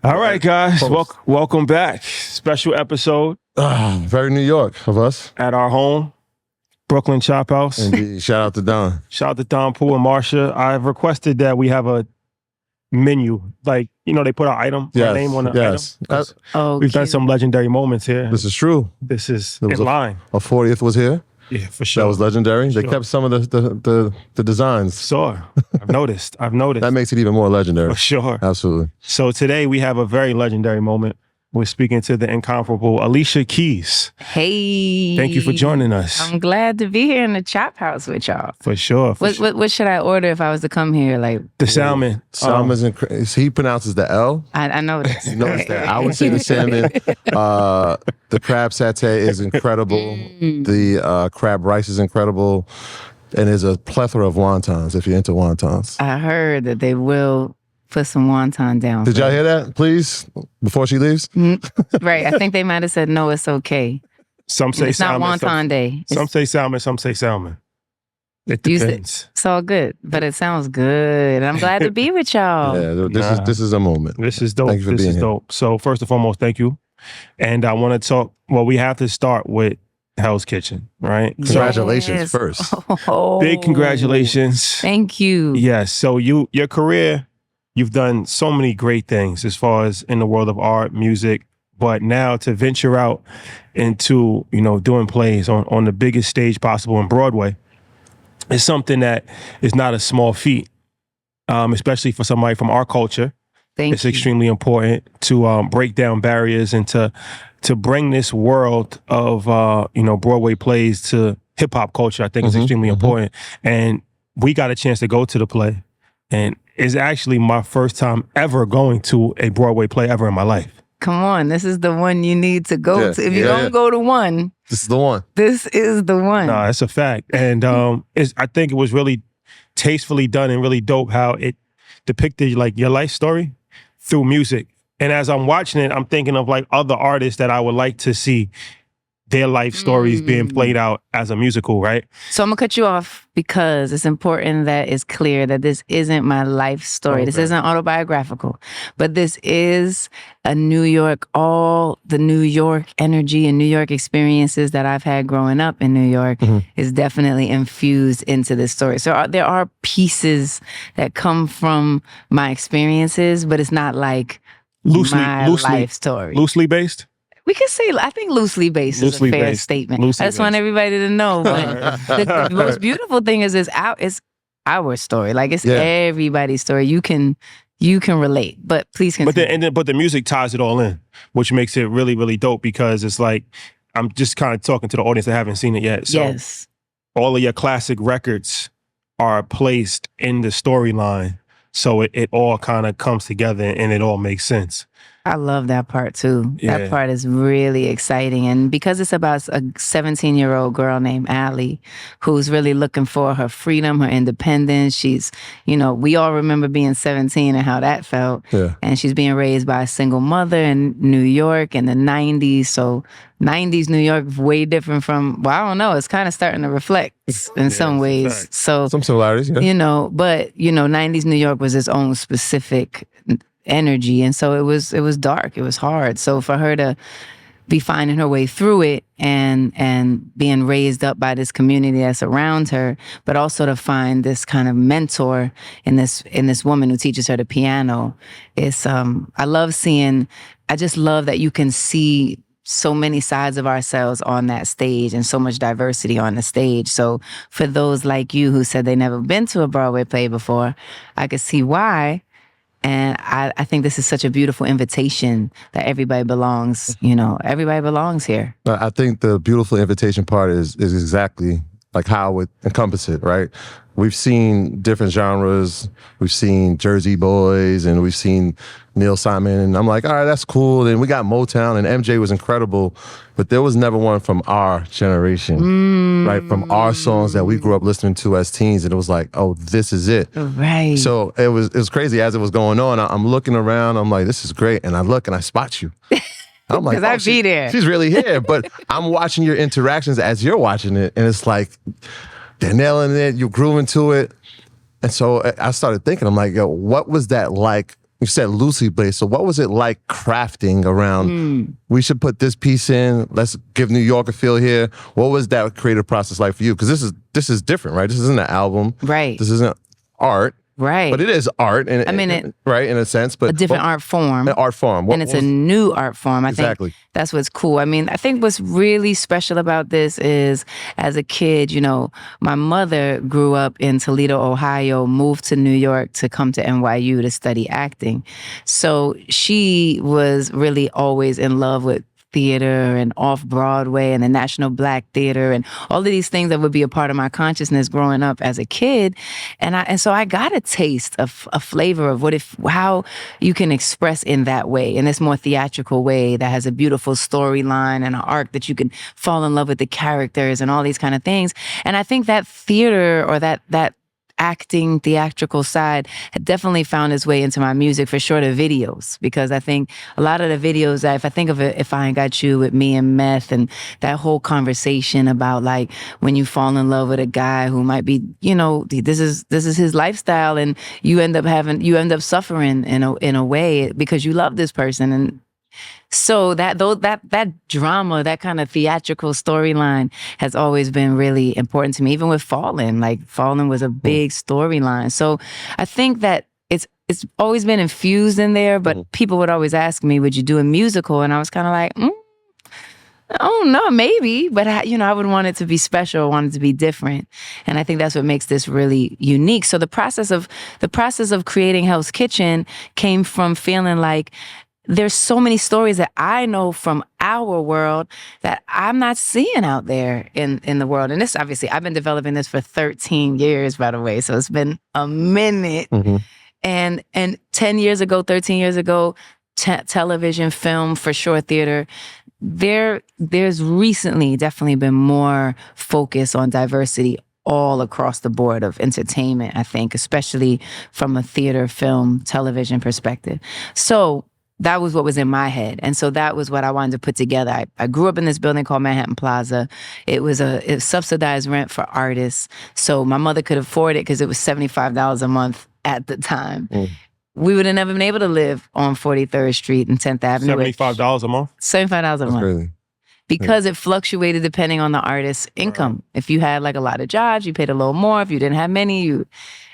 All right, guys. Welcome back. Special episode Very New York of us. at our home, Brooklyn Chop House. Indeed. Shout out to Don. Shout out to Don Poole and Marsha. I've requested that we have a menu. Like, they put our item, our name on the item. We've done some legendary moments here. This is true. This is in line. A 40th was here. Yeah, for sure. That was legendary. They Sure. kept some of the designs. Sure. I've noticed. That makes it even more legendary. For sure. Absolutely. So today we have a very legendary moment. We're speaking to the incomparable Alicia Keys. Hey. Thank you for joining us. I'm glad to be here in the Chop House with y'all. For sure. What should I order if I was to come here? Like The salmon. Salmon's he pronounces the L. I know this. You notice that. I would say the salmon. The crab satay is incredible. The crab rice is incredible. And there's a plethora of wontons if you're into wontons. I heard that they will put some wonton down. Did y'all hear that, please, before she leaves? Right. I think they might have said, no, it's okay. Some say It's salmon. not wonton day. Some say salmon, some say salmon. It depends. It's all good, but it sounds good. I'm glad to be with y'all. Yeah, this is a moment. This is dope. Thank you for This being is here. dope. So first and foremost, thank you. And I want to talk, we have to start with Hell's Kitchen, right? Congratulations Yes. first. Oh. Big congratulations. Thank you. Yes. So your career, you've done so many great things as far as in the world of art, music, but now to venture out into, doing plays on the biggest stage possible in Broadway is something that is not a small feat, especially for somebody from our culture. It's extremely important to break down barriers and to bring this world of Broadway plays to hip hop culture. I think is extremely important. And we got a chance to go to the play, and it's actually my first time ever going to a Broadway play ever in my life. Come on, this is the one you need to go to. If you don't go to one, This is the one. this is the one. No, that's a fact. And I think it was really tastefully done and really dope how it depicted like your life story through music. And as I'm watching it, I'm thinking of like other artists that I would like to see their life stories being played out as a musical, right? So I'm gonna cut you off because it's important that it's clear that this isn't my life story. This isn't autobiographical, but this is a all the New York energy and New York experiences that I've had growing up in New York is definitely infused into this story. So there are pieces that come from my experiences, but it's not like my life story. Loosely based? We can say, I think loosely based is a fair statement. I just want everybody to know. But the most beautiful thing is it's our story. Like it's everybody's story. You can relate, but please continue. But the music ties it all in, which makes it really, really dope because it's like, I'm just kind of talking to the audience that haven't seen it yet. So yes. All of your classic records are placed in the storyline. So it all kind of comes together and it all makes sense. I love that part too. Yeah. That part is really exciting. And because it's about a 17-year-old girl named Allie who's really looking for her freedom, her independence. She's, we all remember being 17 and how that felt. Yeah. And she's being raised by a single mother in New York in the 90s. So 90s New York, way different from, I don't know, it's kind of starting to reflect in some ways. So some similarities, yeah. But 90s New York was its own specific energy, and so it was dark, it was hard. So for her to be finding her way through it and being raised up by this community that's around her, but also to find this kind of mentor in this woman who teaches her the piano, it's I just love that you can see so many sides of ourselves on that stage and so much diversity on the stage. So for those like you who said they never been to a Broadway play before, I could see why. And I think this is such a beautiful invitation that everybody belongs, everybody belongs here. I think the beautiful invitation part is exactly like how I would encompass it, right? We've seen different genres. We've seen Jersey Boys and we've seen Neil Simon. And I'm like, all right, that's cool. And we got Motown and MJ was incredible. But there was never one from our generation, right? From our songs that we grew up listening to as teens. And it was like, oh, this is it. Right. So it was crazy as it was going on. I'm looking around. I'm like, this is great. And I look and I spot you. I'm like, because I'd be there. She's really here. But I'm watching your interactions as you're watching it. And it's like, they're nailing it. You're grooving to it. And so I started thinking, I'm like, yo, what was that like you said loosely based. So what was it like crafting around, we should put this piece in, let's give New York a feel here. What was that creative process like for you? Because this is different, right? This isn't an album. Right. This isn't art. Right. But it is art, right, in a sense. But a different art form. An art form. And it's a new art form. I think that's what's cool. I mean, I think what's really special about this is, as a kid, you know, my mother grew up in Toledo, Ohio, moved to New York to come to NYU to study acting. So she was really always in love with theater and off Broadway and the National Black Theater and all of these things that would be a part of my consciousness growing up as a kid. And so I got a taste of a flavor of how you can express in that way, in this more theatrical way that has a beautiful storyline and an arc that you can fall in love with the characters and all these kind of things. And I think that theater, or that acting, theatrical side, had definitely found its way into my music, for sure, the videos. Because I think a lot of the videos, if I think of it, If I Ain't Got You with me and Meth, and that whole conversation about like when you fall in love with a guy who might be, you know, this is his lifestyle, and you end up suffering in a way because you love this person. And so that drama, that kind of theatrical storyline has always been really important to me. Even with Fallen, like Fallen was a big storyline. So I think that it's always been infused in there, but people would always ask me, would you do a musical? And I was kind of like, oh no, maybe, but I would want it to be special, I want it to be different. And I think that's what makes this really unique. So the process of creating Hell's Kitchen came from feeling like there's so many stories that I know from our world that I'm not seeing out there in the world. And this, obviously, I've been developing this for 13 years, by the way. So it's been a minute. And 13 years ago, television, film, for sure, theater, there's recently definitely been more focus on diversity all across the board of entertainment, I think, especially from a theater, film, television perspective. So that was what was in my head. And so that was what I wanted to put together. I grew up in this building called Manhattan Plaza. It was subsidized rent for artists. So my mother could afford it because it was $75 a month at the time. We would have never been able to live on 43rd Street and 10th Avenue. $75 a month? $75 a month. Crazy. Because it fluctuated depending on the artist's income. If you had like a lot of jobs, you paid a little more. If you didn't have many,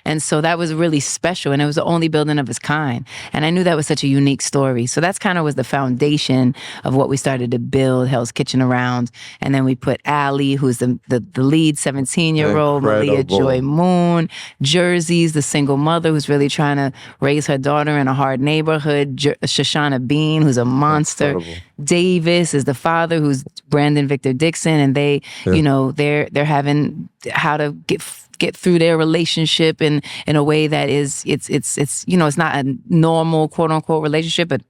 and so that was really special. And it was the only building of its kind. And I knew that was such a unique story. So that's kind of was the foundation of what we started to build Hell's Kitchen around. And then we put Allie, who's the lead 17-year-old, Malia Joy Moon, Jersey's the single mother who's really trying to raise her daughter in a hard neighborhood, Shoshana Bean, who's a monster. Incredible. Davis is the father, who's Brandon Victor Dixon, and they, they're having how to get through their relationship in a way that is it's not a normal quote unquote relationship, but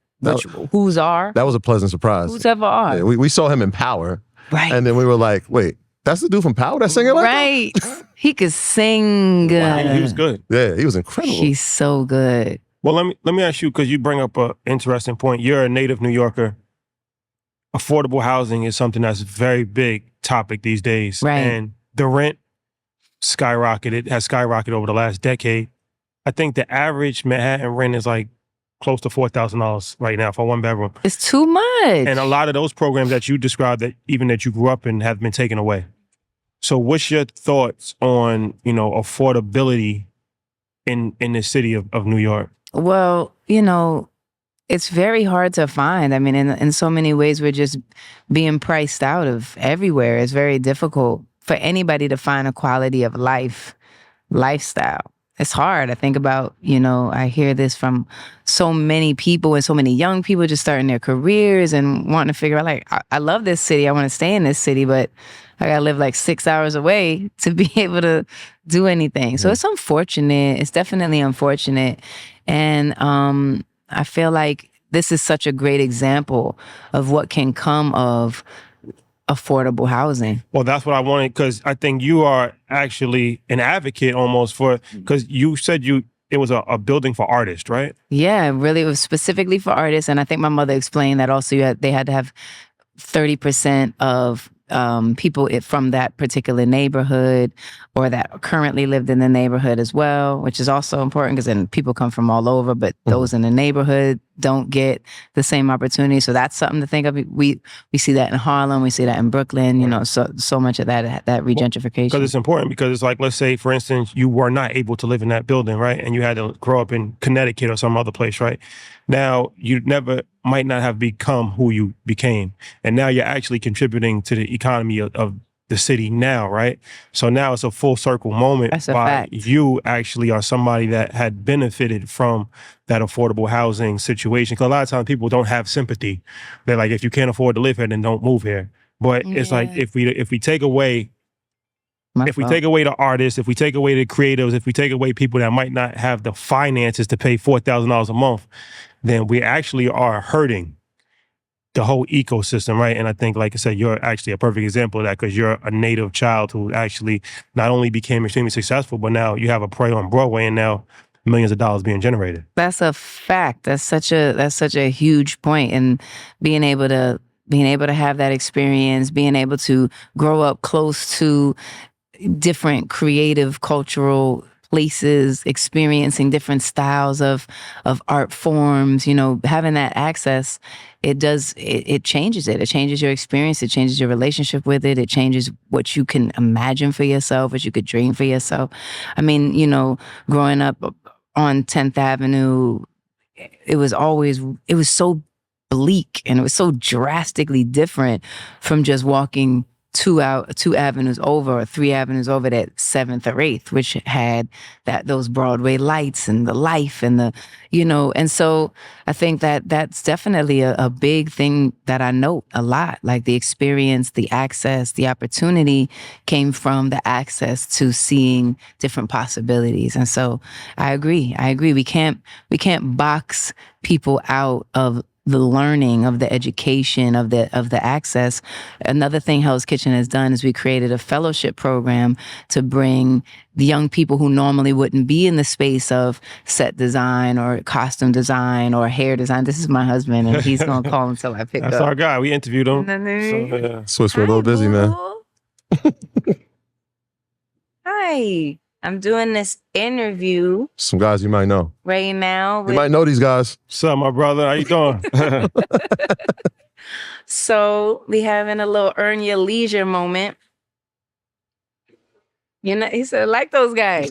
who's are. That was a pleasant surprise. Who's ever are. Yeah, we saw him in Power, right? And then we were like, wait, that's the dude from Power that's singing like right? That? He could sing. Wow, he was good. Yeah, he was incredible. He's so good. Well, let me ask you, because you bring up an interesting point. You're a native New Yorker. Affordable housing is something that's a very big topic these days. Right. And the rent has skyrocketed over the last decade. I think the average Manhattan rent is like close to $4,000 right now for one bedroom. It's too much. And a lot of those programs that you described, that you grew up in, have been taken away. So what's your thoughts on, affordability in the city of New York? Well, it's very hard to find. I mean, in so many ways, we're just being priced out of everywhere. It's very difficult for anybody to find a quality of lifestyle. It's hard. I think about, I hear this from so many people, and so many young people just starting their careers and wanting to figure out, like, I love this city. I want to stay in this city, but I got to live like 6 hours away to be able to do anything. So it's unfortunate. It's definitely unfortunate. And, I feel like this is such a great example of what can come of affordable housing. Well, that's what I wanted, because I think you are actually an advocate almost for, because you said it was a building for artists, right? Yeah, really, it was specifically for artists. And I think my mother explained that also they had to have 30% of people from that particular neighborhood or that currently lived in the neighborhood as well, which is also important because then people come from all over, but those in the neighborhood don't get the same opportunity. So that's something to think of. We see that in Harlem, we see that in Brooklyn, you know, so much of that regentrification. Because it's important, because it's like, let's say, for instance, you were not able to live in that building, right? And you had to grow up in Connecticut or some other place, right? Now, you might not have become who you became. And now you're actually contributing to the economy of the city now, right? So now it's a full circle moment. That's a fact. You actually are somebody that had benefited from that affordable housing situation. Because a lot of times people don't have sympathy. They're like, if you can't afford to live here, then don't move here. But it's like, if we take away we take away the artists, if we take away the creatives, if we take away people that might not have the finances to pay $4,000 a month, then we actually are hurting the whole ecosystem, right? And I think, like I said, you're actually a perfect example of that, because you're a native child who actually not only became extremely successful, but now you have a play on Broadway and now millions of dollars being generated. That's a fact. That's such a huge point. And being able to have that experience, being able to grow up close to different creative, cultural places, experiencing different styles of art forms, you know, having that access, it changes it. It changes your experience. It changes your relationship with it. It changes what you can imagine for yourself, what you could dream for yourself. I mean, you know, growing up on 10th Avenue, it was so bleak and it was so drastically different from just walking two avenues over or 3 avenues over that 7th or 8th, which had those Broadway lights and the life and the, you know, and so I think that's definitely a big thing that I note a lot. Like the experience, the access, the opportunity came from the access to seeing different possibilities. And so I agree. We can't box people out of the learning, of the education, of the access. Another thing Hell's Kitchen has done is we created a fellowship program to bring the young people who normally wouldn't be in the space of set design or costume design or hair design. This is my husband, and he's gonna call until I pick up. That's our guy. We interviewed him. So, Swiss, we're a little busy, man. Hi. I'm doing this interview Some guys you might know. right now. You might know these guys. what's up, my brother? How you doing? So we having a little earn your leisure moment. You know, he said, like those guys.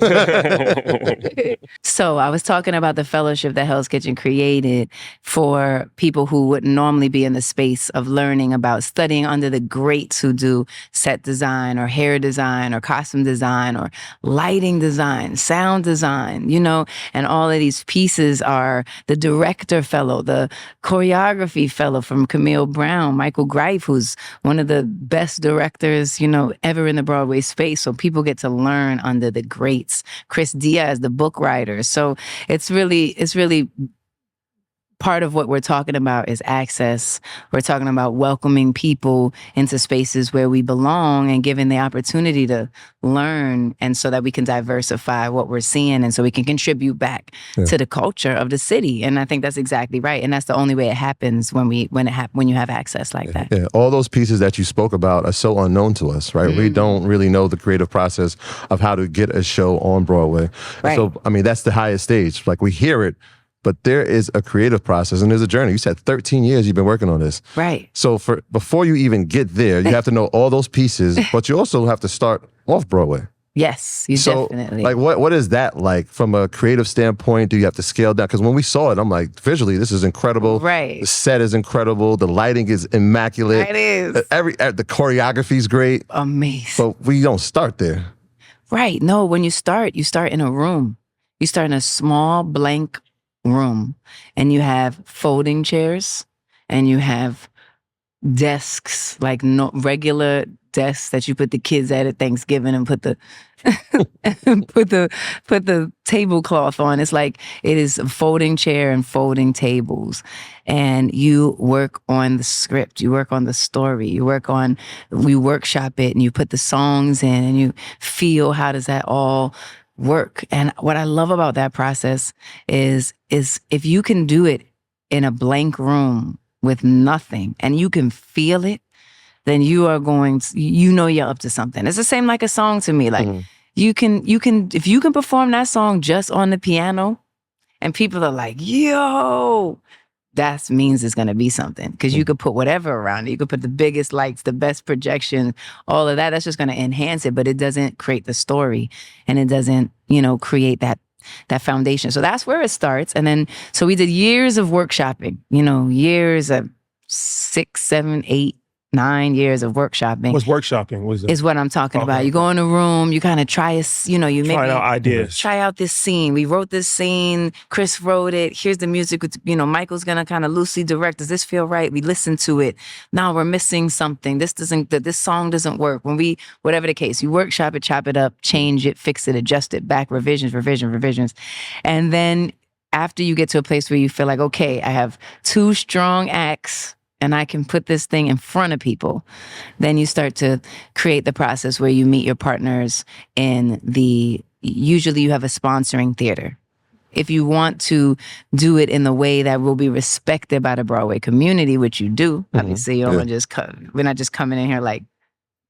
So I was talking about the fellowship that Hell's Kitchen created for people who wouldn't normally be in the space of learning about studying under the greats who do set design or hair design or costume design or lighting design, sound design, you know, and all of these pieces are the director fellow, the choreography fellow from Camille Brown, Michael Greif, who's one of the best directors, you know, ever in the Broadway space. So people get to learn under the greats. Chris Diaz, the book writer. So it's really part of what we're talking about is access. We're talking about welcoming people into spaces where we belong and giving the opportunity to learn, and so that we can diversify what we're seeing and so we can contribute back to the culture of the city. And I think that's exactly right. And that's the only way it happens when you have access like that. Yeah, all those pieces that you spoke about are so unknown to us, right? We don't really know the creative process of how to get a show on Broadway. Right. So, I mean, that's the highest stage. Like, we hear it, but there is a creative process and there's a journey. You said 13 years you've been working on this. Right. So before you even get there, you have to know all those pieces, but you also have to start off Broadway. Yes, you definitely. Like, what is that like from a creative standpoint? Do you have to scale down? Because when we saw it, I'm like, visually, this is incredible. Right. The set is incredible. The lighting is immaculate. It is. The choreography is great. Amazing. But we don't start there. Right. No, when you start in a room. You start in a small blank room, and you have folding chairs and you have desks, like regular desks that you put the kids at Thanksgiving and put the put the tablecloth on. It's like it is a folding chair and folding tables, and you work on the script, you work on the story, we workshop it, and you put the songs in and you feel how does that all work. And what I love about that process is if you can do it in a blank room with nothing and you can feel it, then you are going to, you're up to something. It's the same like a song to me. Like you can, if you can perform that song just on the piano and people are like, yo, that means it's going to be something, because you could put whatever around it. You could put the biggest lights, the best projection, all of that. That's just going to enhance it, but it doesn't create the story, and it doesn't, create that foundation. So that's where it starts. And then, so we did years of workshopping, years of 6, 7, 8, 9 years of workshopping. What's workshopping? Is what I'm talking about. You go in a room, you kind of try you maybe try out ideas. Try out this scene. We wrote this scene. Chris wrote it. Here's the music. Michael's gonna kind of loosely direct. Does this feel right? We listen to it. Now we're missing something. This song doesn't work. Whatever the case, you workshop it, chop it up, change it, fix it, adjust it, back, revisions. And then after you get to a place where you feel like, okay, I have 2 strong acts, and I can put this thing in front of people, then you start to create the process where you meet your partners usually you have a sponsoring theater. If you want to do it in the way that will be respected by the Broadway community, which you do, obviously, we're not just coming in here like,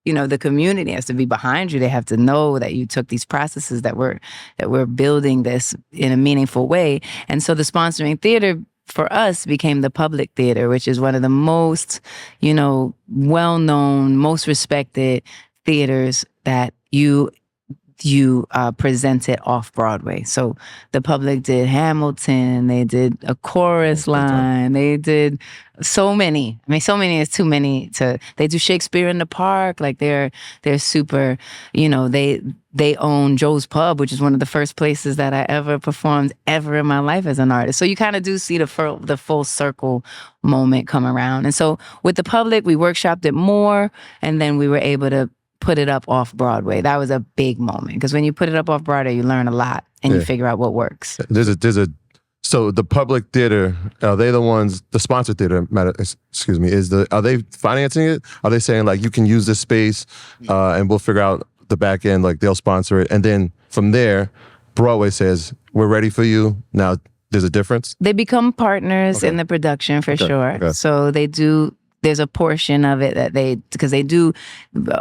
the community has to be behind you. They have to know that you took these processes, that we're building this in a meaningful way. And so the sponsoring theater for us became the Public Theater, which is one of the most, well-known, most respected theaters that you presented off Broadway. So the Public did Hamilton, they did A Chorus Line, they did so many. I mean, so many is too many they do Shakespeare in the Park. Like they're super, they own Joe's Pub, which is one of the first places that I ever performed ever in my life as an artist. So you kind of do see the full circle moment come around. And so with the Public, we workshopped it more, and then we were able to put it up off Broadway. That was a big moment, because when you put it up off Broadway, you learn a lot and you figure out what works. So the Public Theater, are they the ones, the sponsor theater, are they financing it? Are they saying like, you can use this space and we'll figure out the back end, like they'll sponsor it. And then from there, Broadway says, we're ready for you. Now there's a difference? They become partners in the production for sure. Okay. So they do. There's a portion of it that because they do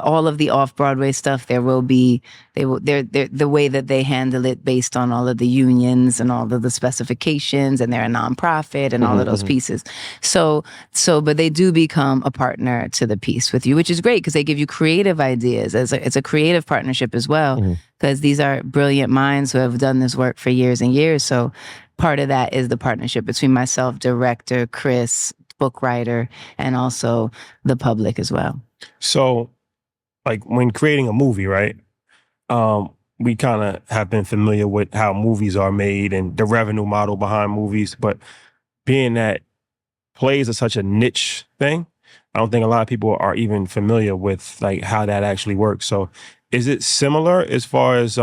all of the off-Broadway stuff. There will be, they're the way that they handle it based on all of the unions and all of the specifications, and they're a nonprofit and all of those pieces. So, but they do become a partner to the piece with you, which is great, because they give you creative ideas. It's a creative partnership as well, because these are brilliant minds who have done this work for years and years. So part of that is the partnership between myself, director, Chris, book writer, and also the Public as well. So, like when creating a movie, right? We kind of have been familiar with how movies are made and the revenue model behind movies, but being that plays are such a niche thing, I don't think a lot of people are even familiar with like how that actually works. So, is it similar as far as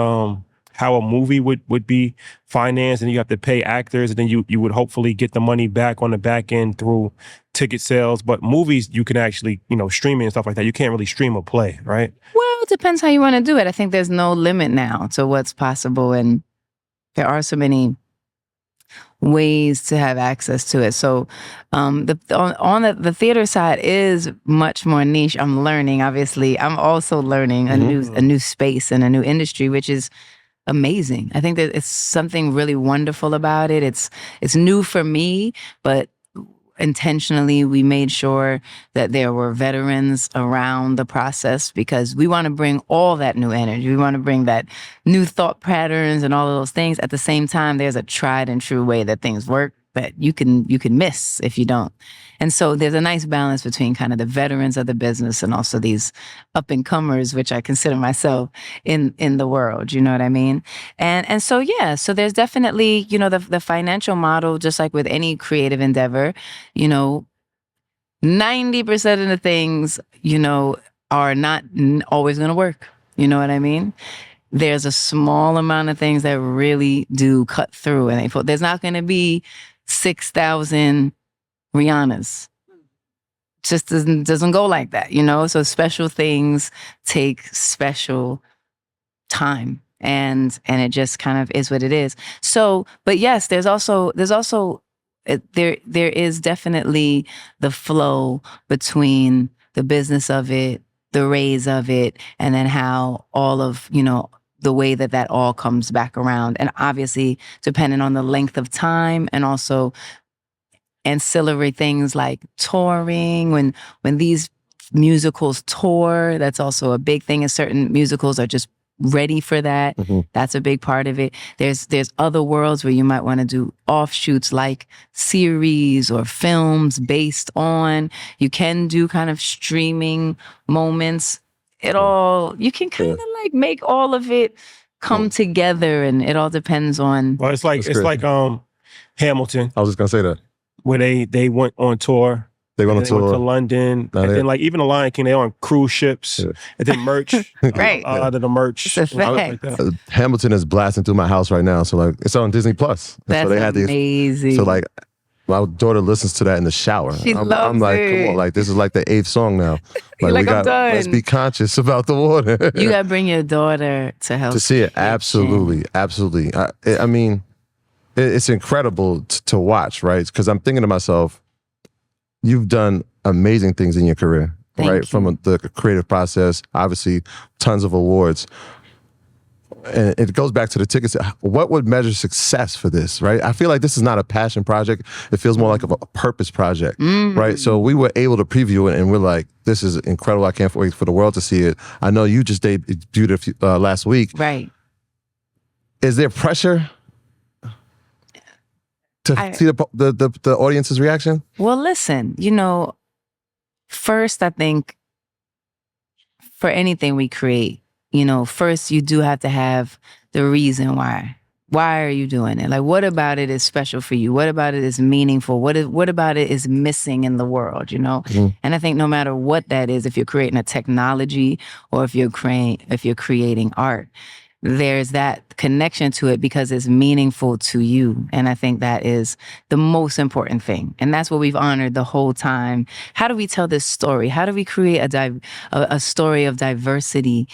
how a movie would be financed, and you have to pay actors, and then you would hopefully get the money back on the back end through ticket sales? But movies, you can actually, streaming and stuff like that, you can't really stream a play, right? Well, it depends how you want to do it. I think there's no limit now to what's possible, and there are so many ways to have access to it. So on the theater side is much more niche. I'm learning, obviously. I'm also learning a new space and a new industry, which is amazing. I think that it's something really wonderful about it. It's new for me, but intentionally we made sure that there were veterans around the process, because we want to bring all that new energy. We want to bring that new thought patterns and all of those things. At the same time, there's a tried and true way that things work that you can miss if you don't. And so there's a nice balance between kind of the veterans of the business and also these up and comers, which I consider myself in the world. You know what I mean? And so, yeah, so there's definitely, the financial model, just like with any creative endeavor, 90% of the things, are not always going to work. You know what I mean? There's a small amount of things that really do cut through, and there's not going to be 6,000 Rihannas. Just doesn't go like that, So special things take special time, and it just kind of is what it is. So, but yes, there is definitely the flow between the business of it, the raise of it, and then how all of, the way that all comes back around. And obviously, depending on the length of time and also ancillary things like touring, when these musicals tour, that's also a big thing, and certain musicals are just ready for that. That's a big part of it. There's other worlds where you might want to do offshoots like series or films based on. You can do kind of streaming moments. You can kind of like make all of it come together, and it all depends on. Well, it's like Hamilton. I was just gonna say that. Where they went on tour. They went to London. And then like even the Lion King, they on cruise ships. And then merch. Right. Out of the merch. It's a fact. Like Hamilton is blasting through my house right now. So like it's on Disney Plus. That's so they had amazing. So like my daughter listens to that in the shower. She loves I'm like, it. come on, like this is like the 8th song now. Like, I'm done. Let's be conscious about the water. You gotta bring your daughter to help to see it. Absolutely. I mean, it's incredible to watch, right? Because I'm thinking to myself, you've done amazing things in your career, right? You. From the creative process, obviously, tons of awards. And it goes back to the tickets. What would measure success for this, right? I feel like this is not a passion project. It feels more like a purpose project, right? So we were able to preview it, and we're like, this is incredible. I can't wait for the world to see it. I know you just debuted it last week. Right. Is there pressure to see the audience's reaction? Well, listen, first, I think for anything we create, first you do have to have the reason why. Why are you doing it? Like, what about it is special for you? What about it is meaningful? What about it is missing in the world, And I think no matter what that is, if you're creating a technology or if you're creating art, there's that connection to it because it's meaningful to you. And I think that is the most important thing. And that's what we've honored the whole time. How do we tell this story? How do we create a story of diversity?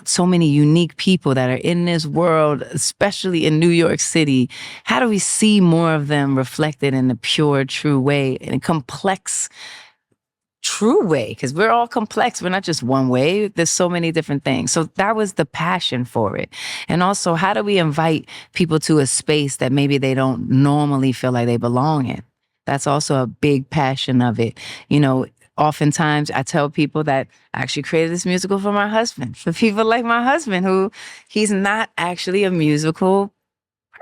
So many unique people that are in this world, especially in New York City. How do we see more of them reflected in a pure, true way, in a complex true way, because we're all complex. We're not just one way. There's so many different things. So that was the passion for it. And also, how do we invite people to a space that maybe they don't normally feel like they belong in? That's also a big passion of it. Oftentimes I tell people that I actually created this musical for my husband, for people like my husband, who he's not actually a musical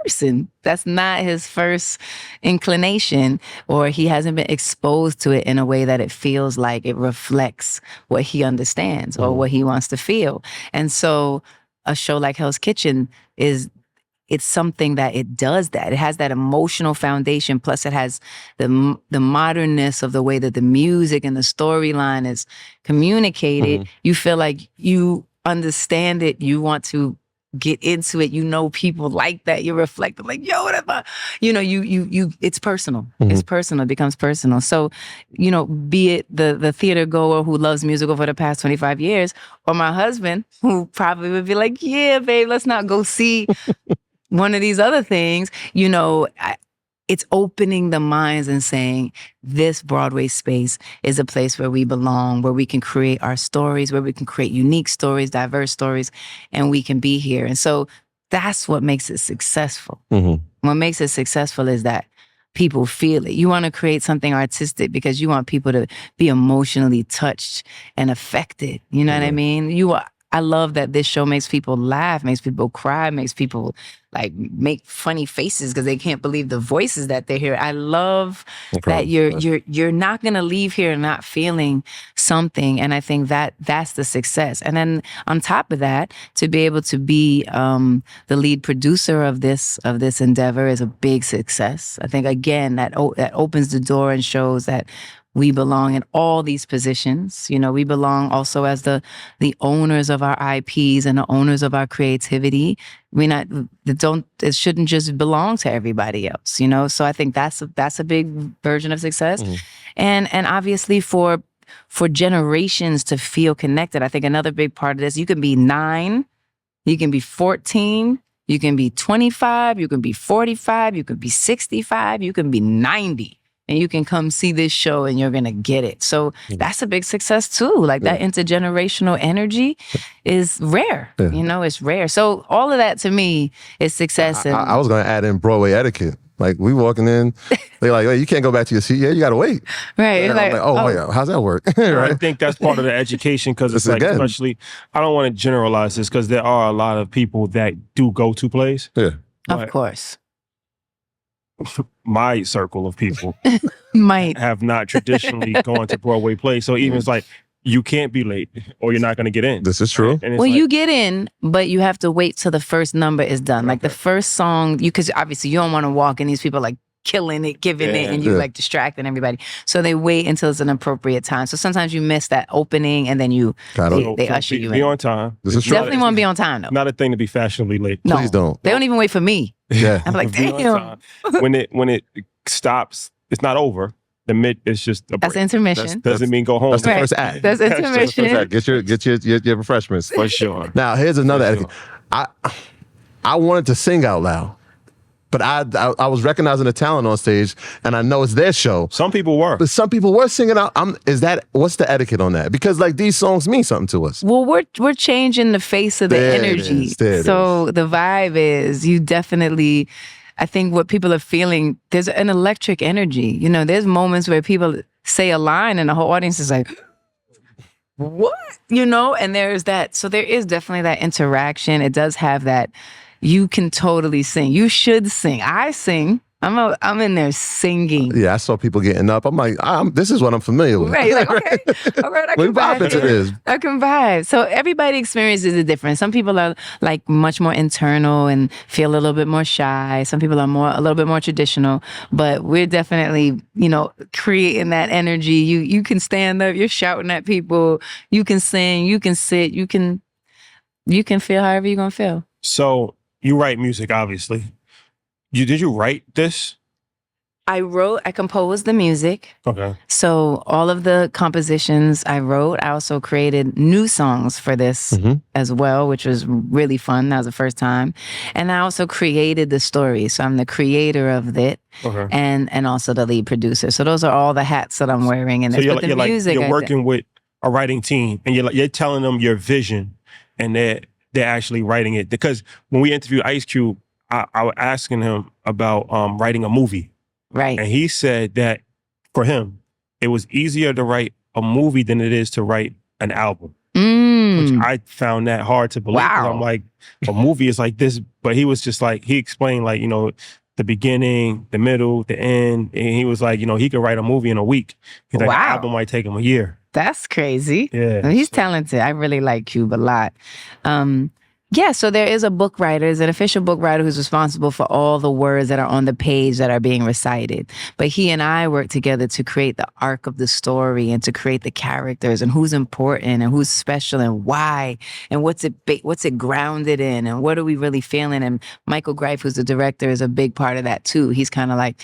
person. That's not his first inclination, or he hasn't been exposed to it in a way that it feels like it reflects what he understands or what he wants to feel. And so a show like Hell's Kitchen it's something that it does that. It has that emotional foundation, plus it has the modernness of the way that the music and the storyline is communicated. You feel like you understand it. You want to get into it. People like that. You're reflective, like, yo, what about, it's personal. It's personal. It becomes personal. So, be it the theater goer who loves musical for the past 25 years, or my husband who probably would be like, yeah, babe, let's not go see one of these other things, it's opening the minds and saying, this Broadway space is a place where we belong, where we can create our stories, where we can create unique stories, diverse stories, and we can be here. And so that's what makes it successful. What makes it successful is that people feel it. You want to create something artistic because you want people to be emotionally touched and affected. You know what I mean? I love that this show makes people laugh, makes people cry, makes people like make funny faces because they can't believe the voices that they hear. I love that you're not gonna leave here not feeling something, and I think that's the success. And then on top of that, to be able to be the lead producer of this endeavor is a big success. I think again that opens the door and shows that we belong in all these positions. We belong also as the owners of our IPs and the owners of our creativity. It shouldn't just belong to everybody else, So I think that's a big version of success. And obviously for generations to feel connected, I think another big part of this, you can be 9, you can be 14, you can be 25, you can be 45, you can be 65, you can be 90. and you can come see this show and you're gonna get it. So that's a big success too. Like that intergenerational energy is rare. Yeah. You know, it's rare. So all of that to me is success. And I was going to add in Broadway etiquette. Like we walking in, they're like, "Hey, you can't go back to your seat. Yeah, you got to wait." right. And It's I'm like, "Oh, wait, how's that work?" I Right? think that's part of the education because it's This like, again. especially, I don't want to generalize this because there are a lot of people that do go to plays. Yeah. of But course. my circle of people Might. have not traditionally gone to Broadway plays. So even it's like, you can't be late or you're not going to get in. This is true. And it's Well, like, you get in, but you have to wait till the first number is done. Like the first song, because obviously you don't want to walk and these people like killing it, giving it, and you like distracting everybody. So they wait until it's an appropriate time. So sometimes you miss that opening and then they usher you be in. on time. This is true. Definitely want to be on time though. Not a thing to be fashionably late. No, Please don't. They don't even wait for me. Yeah. I'm like, Be on damn. time. When it stops, it's not over. The mid is just a break. That's intermission. Doesn't mean go home. That's the Right. first act. That's That's just the intermission. first act. Get your refreshments. For sure. Now, here's another For etiquette. I wanted to sing out loud, but I was recognizing the talent on stage, and I know it's their show. Some people were. But some people were singing out. What's the etiquette on that? Because like these songs mean something to us. Well, we're changing the face of the There it energy. is. There it So the vibe is you definitely, I think what people are feeling, there's an electric energy. You know, there's moments where people say a line and the whole audience is like, what? You know, and there's that. So there is definitely that interaction. It does have that. You can totally sing. You should sing. I sing. I'm in there singing. Yeah, I saw people getting up. I'm like, this is what I'm familiar with. Right, like, okay, all right, I We can vibe vibe into this. I can vibe. So everybody experiences it different. Some people are like much more internal and feel a little bit more shy. Some people are a little bit more traditional. But we're definitely, creating that energy. You can stand up, you're shouting at people, you can sing, you can sit, you can feel however you're gonna feel. So you write music, obviously. Did you write this? I composed the music. Okay. So all of the compositions I wrote, I also created new songs for this as well, which was really fun. That was the first time. And I also created the story. So I'm the creator of it and also the lead producer. So those are all the hats that I'm wearing in this. So But the music, you're working with a writing team and you're telling them your vision and they're actually writing it. Because when we interviewed Ice Cube, I was asking him about writing a movie. Right. And he said that for him, it was easier to write a movie than it is to write an album. Which I found that hard to believe. 'Cause I'm like, a movie is like this. But he was just like, he explained like, the beginning, the middle, the end. And he was like, he could write a movie in a week. He's like, an album might take him a year. That's crazy. Yeah. And he's talented. I really like Cube a lot. Yeah, so there is a book writer, there's an official book writer who's responsible for all the words that are on the page that are being recited. But he and I work together to create the arc of the story and to create the characters and who's important and who's special and why and what's it grounded in and what are we really feeling. And Michael Greif, who's the director, is a big part of that too. He's kind of like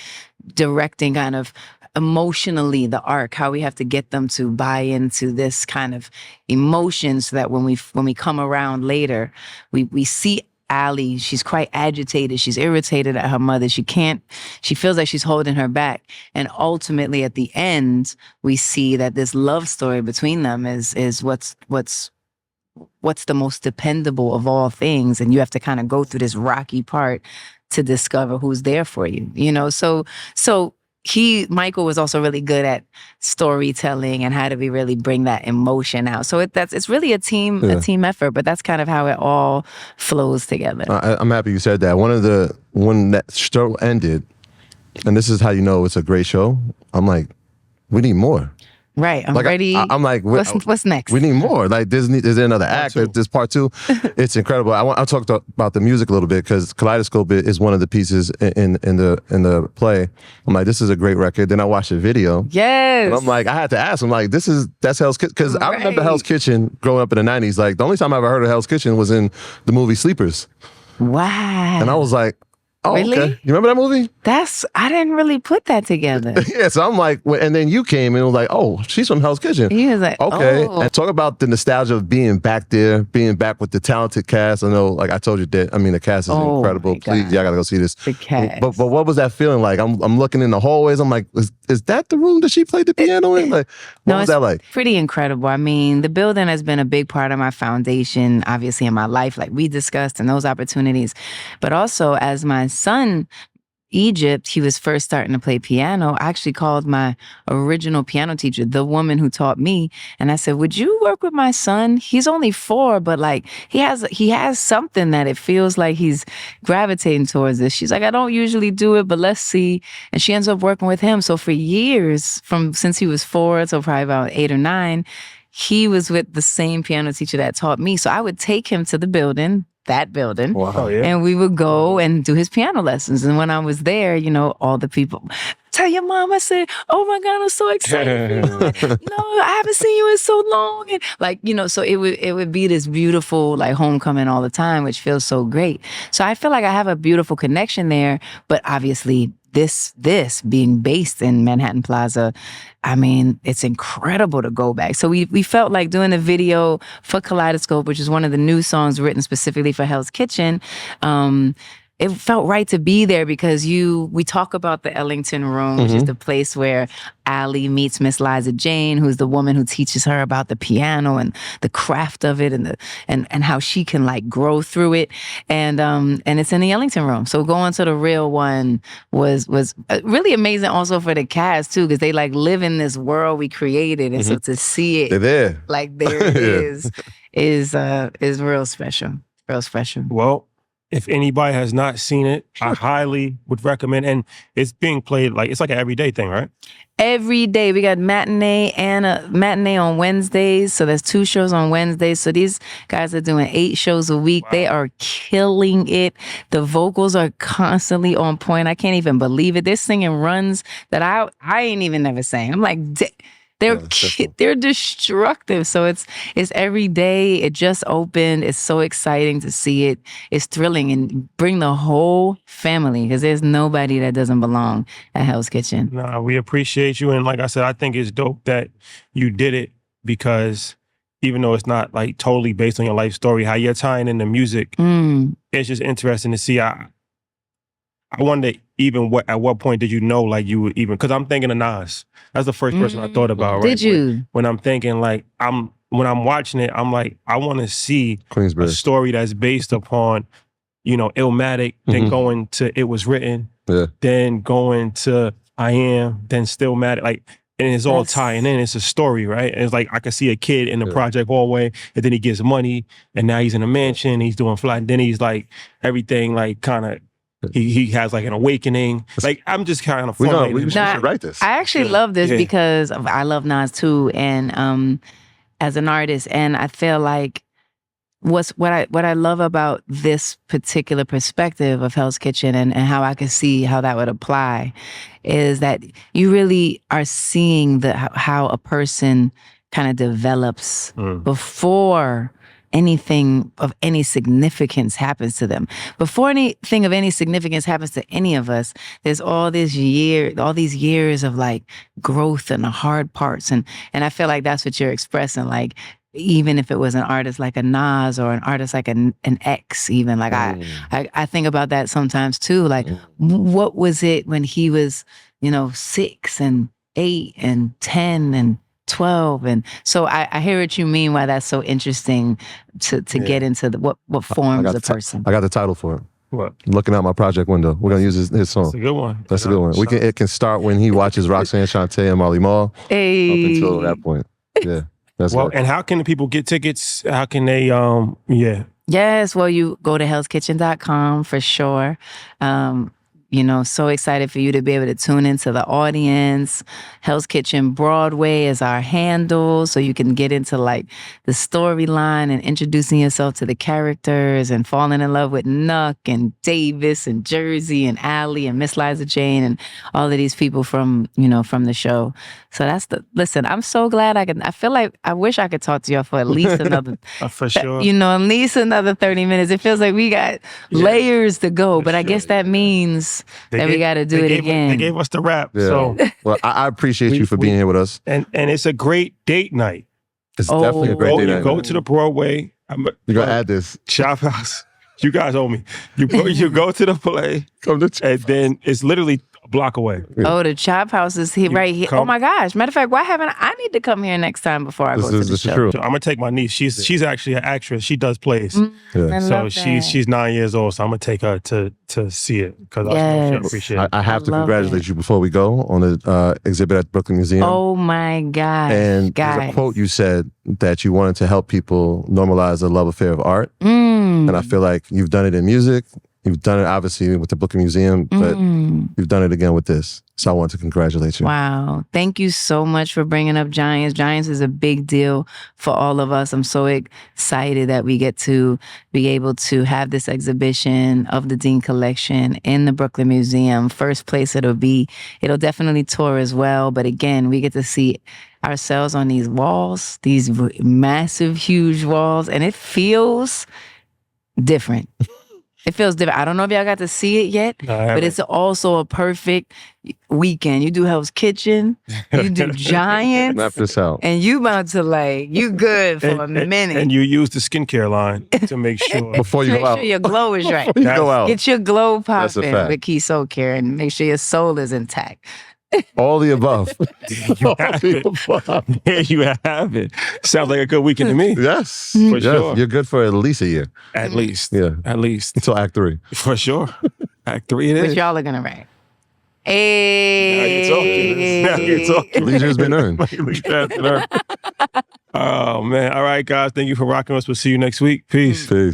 directing kind of emotionally the arc, how we have to get them to buy into this kind of emotion so that when we come around later, we see Allie, she's quite agitated, she's irritated at her mother, she feels like she's holding her back. And ultimately at the end, we see that this love story between them is what's the most dependable of all things. And you have to kind of go through this rocky part to discover who's there for you, so Michael was also really good at storytelling and how do we really bring that emotion out. So it's really a team effort, but that's kind of how it all flows together. I'm happy you said that. When that show ended, and this is how you know it's a great show, I'm like, we need more. Right, I'm like, ready. I'm like, what's next? We need more. Like, is there another act? This part two. It's incredible. I talked about the music a little bit because Kaleidoscope is one of the pieces in the play. I'm like, this is a great record. Then I watched the video. Yes. And I'm like, I had to ask. I'm like, that's Hell's Kitchen because I remember Hell's Kitchen growing up in the '90s. Like, the only time I ever heard of Hell's Kitchen was in the movie Sleepers. Wow. And I was like, Oh, Really? okay. You remember that movie? I didn't really put that together. Yeah, so I'm like, and then you came and was like, oh, she's from Hell's Kitchen. He was like, Okay. oh. And talk about the nostalgia of being back there, being back with the talented cast. I know, like I told you, that the cast is Oh, incredible. my Please, God. y'all gotta go see this. The cast. But what was that feeling like? I'm looking in the hallways. I'm like, is that the room that she played the piano in? Like, what was that like? Pretty incredible. I mean, the building has been a big part of my foundation, obviously in my life, like we discussed, and those opportunities. But also as my son, Egypt, he was first starting to play piano. I actually called my original piano teacher, the woman who taught me, and I said, "Would you work with my son? He's only 4, but like he has something that it feels like he's gravitating towards this." She's like, "I don't usually do it, but let's see." And she ends up working with him. So for years, since he was 4 till probably about 8 or 9, he was with the same piano teacher that taught me. So I would take him to the building. Wow. Oh, yeah. And we would go and do his piano lessons. And when I was there, all the people, tell your mom, I said, "Oh my God, I'm so excited for you." No, I haven't seen you in so long. And so it would be this beautiful like homecoming all the time, which feels so great. So I feel like I have a beautiful connection there, but obviously this being based in Manhattan Plaza, I mean, it's incredible to go back. So we felt like doing a video for Kaleidoscope, which is one of the new songs written specifically for Hell's Kitchen. It felt right to be there because we talk about the Ellington Room, which is the place where Allie meets Miss Liza Jane, who's the woman who teaches her about the piano and the craft of it and how she can like grow through it. And it's in the Ellington Room. So going to the real one was really amazing also for the cast too, because they like live in this world we created. And so to see it They're there. like there it is real special. Real special. Well, if anybody has not seen it, I highly would recommend. And it's being played it's like an everyday thing, right? Every day. We got matinee and a matinee on Wednesdays. So there's 2 shows on Wednesdays. So these guys are doing 8 shows a week. Wow. They are killing it. The vocals are constantly on point. I can't even believe it. They're singing runs that I ain't even never sang. I'm like, they're destructive. So it's every day. It just opened. It's so exciting to see it. It's thrilling, and bring the whole family because there's nobody that doesn't belong at Hell's Kitchen. No, we appreciate you. And like I said, I think it's dope that you did it because even though it's not like totally based on your life story, how you're tying in the music, it's just interesting to see. I wonder even at what point did you know like you would even, because I'm thinking of Nas. That's the first person I thought about, right? Did you? When I'm thinking when I'm watching it, I'm like, I want to see a story that's based upon, Illmatic, then going to It Was Written, then going to I Am, then Stillmatic, and it's all tying in. It's a story, right? And it's like I could see a kid in the project hallway, and then he gets money, and now he's in a mansion, he's doing fly, and then he's like everything like kind of. He has like an awakening. Like I'm just kind of we should write this. I actually love this because I love Nas too, and as an artist, and I feel like what I love about this particular perspective of Hell's Kitchen and how I can see how that would apply is that you really are seeing how a person kind of develops before anything of any significance happens to them. Before anything of any significance happens to any of us, there's all these years of like growth and the hard parts. And I feel like that's what you're expressing. Like, even if it was an artist like a Nas or an artist like an X, even like I think about that sometimes too. Like, what was it when he was, 6 and 8 and 10 and 12, and so I hear what you mean. Why that's so interesting to get into what forms a person. I got the title for it. What? Looking out my project window. We're gonna use his song. That's a good one. That's a good one. It can start when he watches Roxanne Shante and Marley Marl up until that point. Yeah. That's well, good. And how can the people get tickets? How can they? Yes. Well, you go to hellskitchen.com for sure. so excited for you to be able to tune into the audience. Hell's Kitchen Broadway is our handle, so you can get into like the storyline and introducing yourself to the characters and falling in love with Nuck and Davis and Jersey and Allie and Miss Liza Jane and all of these people from the show. So listen, I'm so glad I feel like I wish I could talk to y'all for at least another, for sure. at least another 30 minutes. It feels like we got layers to go, but I guess that means that we got to do it again. They gave us the rap. Yeah. So well, I appreciate you for being here with us. And it's a great date night. It's definitely a great date night. You go to the Broadway. You're going to add this. Chop House. You guys owe me. You go to the play. Come to and then it's literally a block away. Yeah. Oh, the Chop House is here, right here. Oh my gosh. Matter of fact, why haven't I need to come here next time before I go to the show. True. So I'm gonna take my niece. She's actually an actress. She does plays. I So love she's 9 years old. So I'm gonna take her to see it because I appreciate it. I have to love congratulate you before we go on the exhibit at the Brooklyn Museum. Oh my gosh. And there's a quote you said that you wanted to help people normalize the love affair of art. And I feel like you've done it in music. You've done it obviously with the Brooklyn Museum, but you've done it again with this. So I want to congratulate you. Wow. Thank you so much for bringing up Giants. Giants is a big deal for all of us. I'm so excited that we get to be able to have this exhibition of the Dean Collection in the Brooklyn Museum. First place it'll definitely tour as well. But again, we get to see ourselves on these walls, these massive, huge walls, and it feels different. It feels different. I don't know if y'all got to see it yet, but it's also a perfect weekend. You do Hell's Kitchen, you do Giants, Map this out. and you about to you good for a minute. And you use the skincare line to make sure Before you make go out. sure your glow is right. You go out. Get your glow That's a popping fact. with Key Soul Care and make sure your soul is intact. All the above. you have it. There you have it. Sounds like a good weekend to me. Yes. For Yes. sure. You're good for at least a year. At least. Yeah. At least. Until Act 3. For sure. Act 3 it Which is. y'all are gonna write. Hey. Now you're talking. Leisure's been earned. Oh, man. All right, guys. Thank you for rocking us. We'll see you next week. Peace. Peace.